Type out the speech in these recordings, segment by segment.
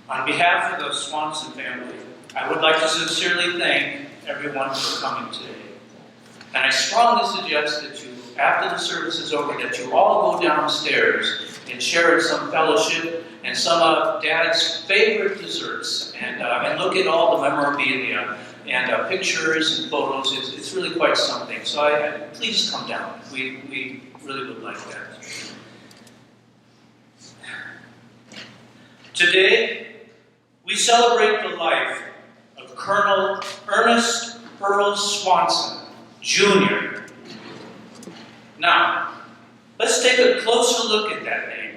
On behalf of the Swanson family, I would like to sincerely thank everyone for coming today. And I strongly suggest that you, after the service is over, that you all go downstairs and share some fellowship and some of Dad's favorite desserts, and look at all the memorabilia and pictures and photos. It's really quite something. So please come down. We really would like that. Today, we celebrate the life of Colonel Ernest Earl Swanson, Jr. Now, let's take a closer look at that name.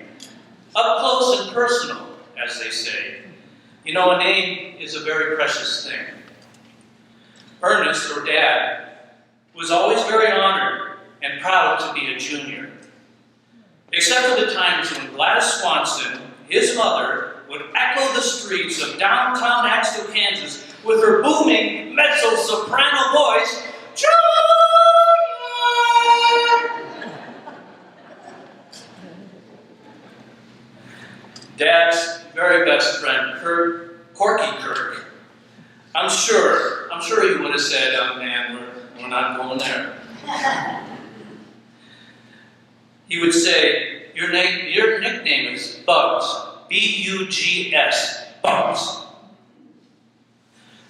Up close and personal, as they say. You know, a name is a very precious thing. Ernest, or Dad, was always very honored and proud to be a junior. Except for the times when Gladys Swanson, his mother, would echo the streets of downtown Axtell, Kansas with her booming mezzo-soprano voice, Junior! Dad's very best friend, Corky Kirk. I'm sure he would have said, "Oh man, we're not going there." He would say, your nickname is Bugs. B-U-G-S, Bugs.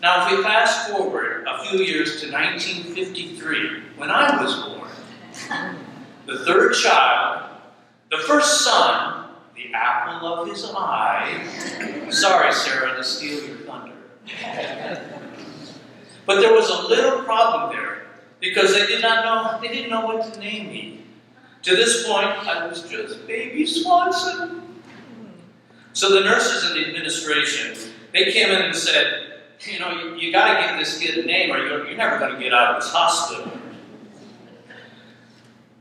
Now, if we fast forward a few years to 1953, when I was born, the third child, the first son, the apple of his eye. Sorry, Sarah, to steal your thunder. But there was a little problem there, because they didn't know what to name me. To this point, I was just baby Swanson. So the nurses in the administration, they came in and said, you know, you got to give this kid a name or you're never going to get out of this hospital.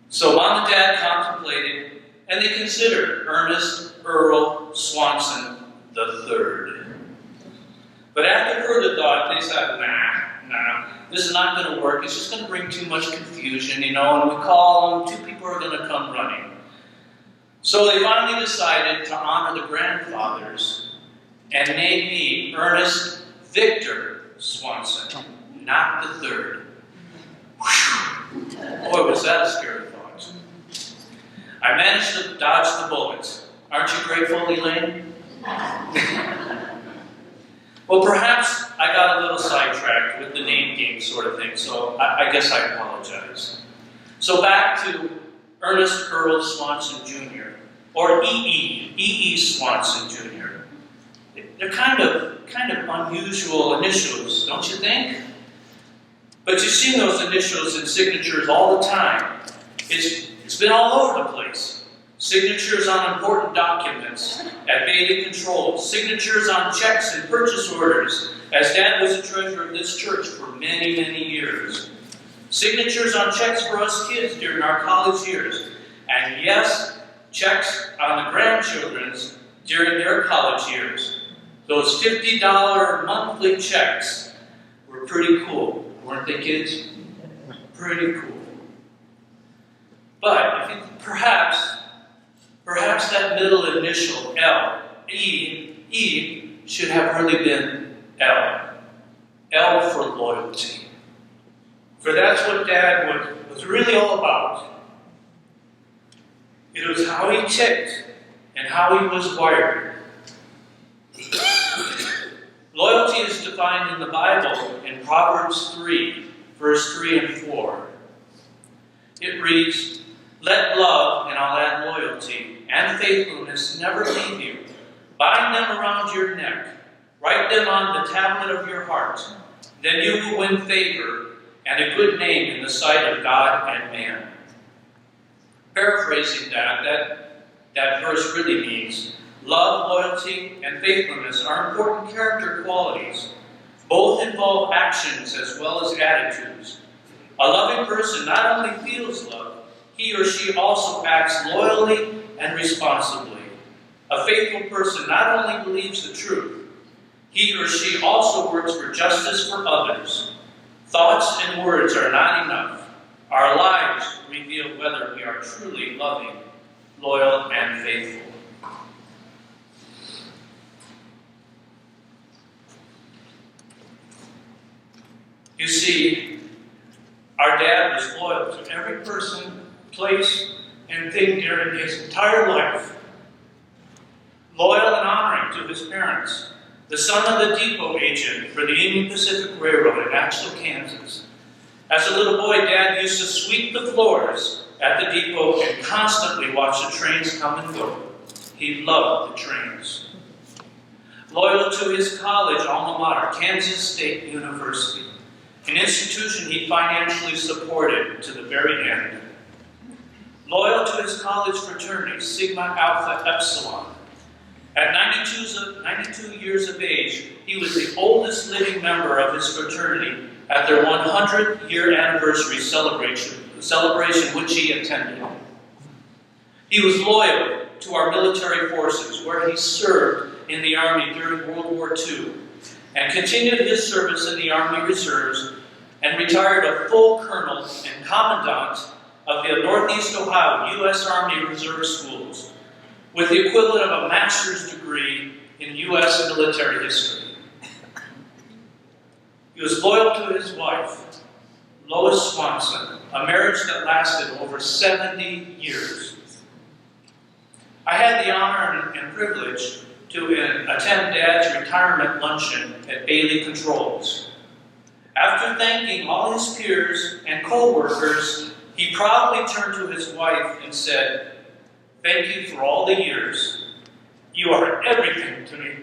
So Mom and Dad contemplated, and they considered Ernest Earl Swanson III. But after further thought, they said, nah, this is not going to work. It's just going to bring too much confusion, you know, and we call them, 2 people are going to come running. So they finally decided to honor the grandfathers and named me Ernest Victor Swanson, not the third. Whew. Boy, was that a scary thought. I managed to dodge the bullets. Aren't you grateful, Elaine? Well, perhaps I got a little sidetracked with the name game sort of thing, so I guess I apologize. So back to Ernest Earl Swanson Jr., or E.E. Swanson Jr. They're kind of unusual initials, don't you think? But you see those initials and signatures all the time. It's been all over the place. Signatures on important documents at Bailey Control. Signatures on checks and purchase orders, as Dad was the treasurer of this church for many, many years. Signatures on checks for us kids during our college years. And yes, checks on the grandchildren's during their college years. Those $50 monthly checks were pretty cool, weren't they, kids? Pretty cool. But I think perhaps that middle initial L, E, should have really been L. L for loyalty. For that's what Dad was really all about. It was how he ticked and how he was wired. Loyalty is defined in the Bible in Proverbs 3, verse 3 and 4. It reads, "Let love, and I'll add loyalty, and faithfulness never leave you. Bind them around your neck. Write them on the tablet of your heart. Then you will win favor and a good name in the sight of God and man." Paraphrasing that verse really means, love, loyalty, and faithfulness are important character qualities. Both involve actions as well as attitudes. A loving person not only feels love, he or she also acts loyally and responsibly. A faithful person not only believes the truth, he or she also works for justice for others. Thoughts and words are not enough. Our lives reveal whether we are truly loving, loyal, and faithful. You see, our dad was loyal to every person, place, and thing during his entire life. Loyal and honoring to his parents, the son of the depot agent for the Union Pacific Railroad in Axtell, Kansas. As a little boy, Dad used to sweep the floors at the depot and constantly watch the trains come and go. He loved the trains. Loyal to his college alma mater, Kansas State University, an institution he financially supported to the very end. Loyal to his college fraternity, Sigma Alpha Epsilon. At 92 years of age, he was the oldest living member of his fraternity at their 100-year anniversary celebration which he attended. He was loyal to our military forces, where he served in the Army during World War II, and continued his service in the Army Reserves, and retired a full colonel and commandant of the Northeast Ohio U.S. Army Reserve Schools, with the equivalent of a master's degree in U.S. military history. He was loyal to his wife, Lois Swanson, a marriage that lasted over 70 years. I had the honor and privilege to attend Dad's retirement luncheon at Bailey Controls. After thanking all his peers and co-workers, he proudly turned to his wife and said, "Thank you for all the years. You are everything to me."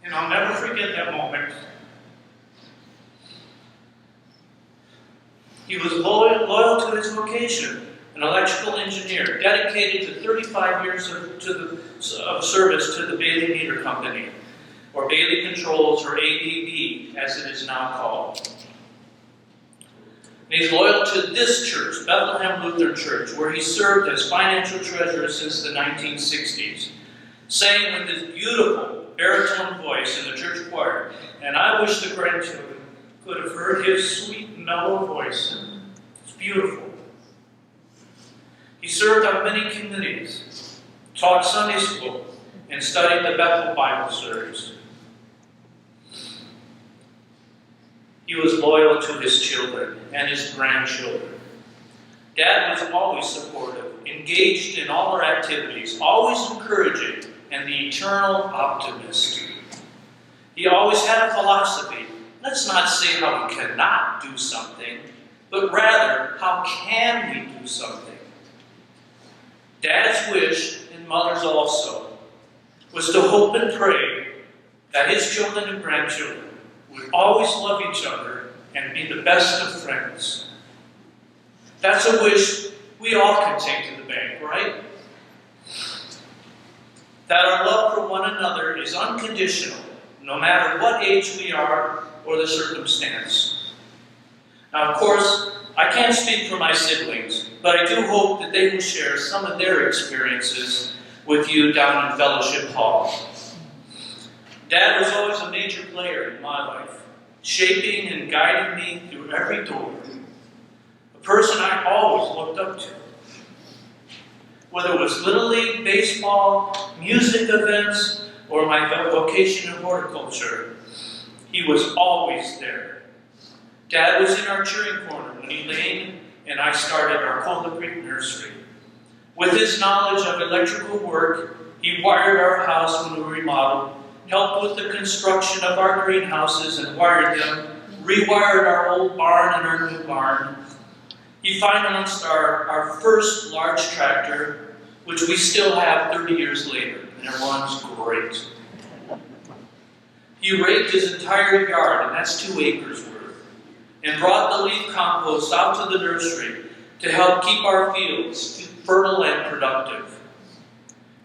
And I'll never forget that moment. He was loyal to his vocation, an electrical engineer, dedicated to 35 years of service to the Bailey Meter Company, or Bailey Controls, or ABB, as it is now called. And he's loyal to this church, Bethlehem Lutheran Church, where he served as financial treasurer since the 1960s, sang with his beautiful baritone voice in the church choir, and I wish the grandchildren could have heard his sweet, mellow voice. It's beautiful. He served on many committees, taught Sunday school, and studied the Bethel Bible series. He was loyal to his children and his grandchildren. Dad was always supportive, engaged in all our activities, always encouraging, and the eternal optimist. He always had a philosophy. Let's not say how we cannot do something, but rather, how can we do something? Dad's wish, and mother's also, was to hope and pray that his children and grandchildren would always love each other and be the best of friends. That's a wish we all can take to the bank, right? That our love for one another is unconditional, no matter what age we are or the circumstance. Now, of course, I can't speak for my siblings, but I do hope that they will share some of their experiences with you down in Fellowship Hall. Dad was always a major player in my life, shaping and guiding me through every door. A person I always looked up to. Whether it was Little League, baseball, music events, or my vocation in horticulture, he was always there. Dad was in our cheering corner when Elaine and I started our Cola Creek Nursery. With his knowledge of electrical work, he wired our house when we remodeled, helped with the construction of our greenhouses and wired them, rewired our old barn and our new barn. He financed our first large tractor, which we still have 30 years later, and it runs great. He raked his entire yard, and that's 2 acres worth, and brought the leaf compost out to the nursery to help keep our fields fertile and productive.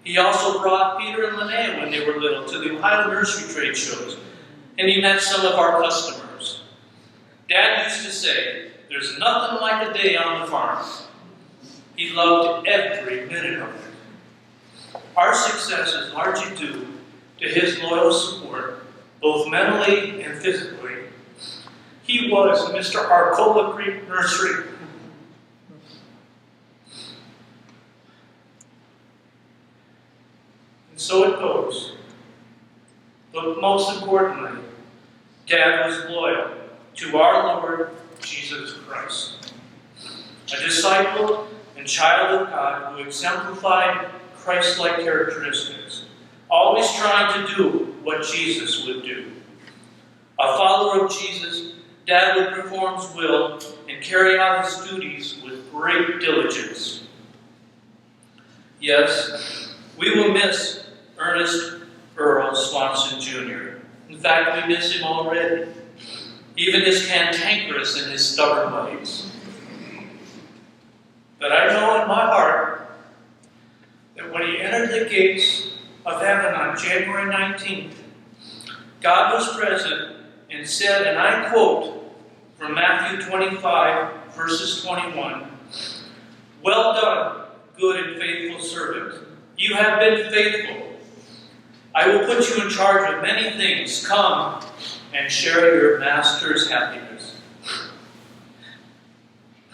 He also brought Peter and Linnea when they were little to the Ohio nursery trade shows, and he met some of our customers. Dad used to say, "There's nothing like a day on the farm." He loved every minute of it. Our success is largely due to his loyal support, both mentally and physically. He was Mr. Arcola Creek Nursery. And so it goes. But most importantly, Dad was loyal to our Lord Jesus Christ. A disciple and child of God who exemplified Christ-like characteristics, always trying to do what Jesus would do. A follower of Jesus, Dad would perform his will and carry out his duties with great diligence. Yes, we will miss Ernest Earl Swanson Jr. In fact, we miss him already. Even his cantankerous and his stubborn ways. But I know in my heart that when he entered the gates of heaven on January 19th, God was present and said, and I quote from Matthew 25, verses 21, "Well done, good and faithful servant. You have been faithful. I will put you in charge of many things. Come and share your master's happiness."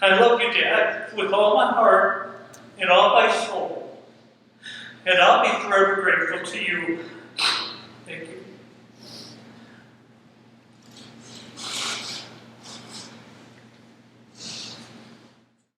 I love you, Dad, with all my heart and all my soul. And I'll be forever grateful to you. Thank you.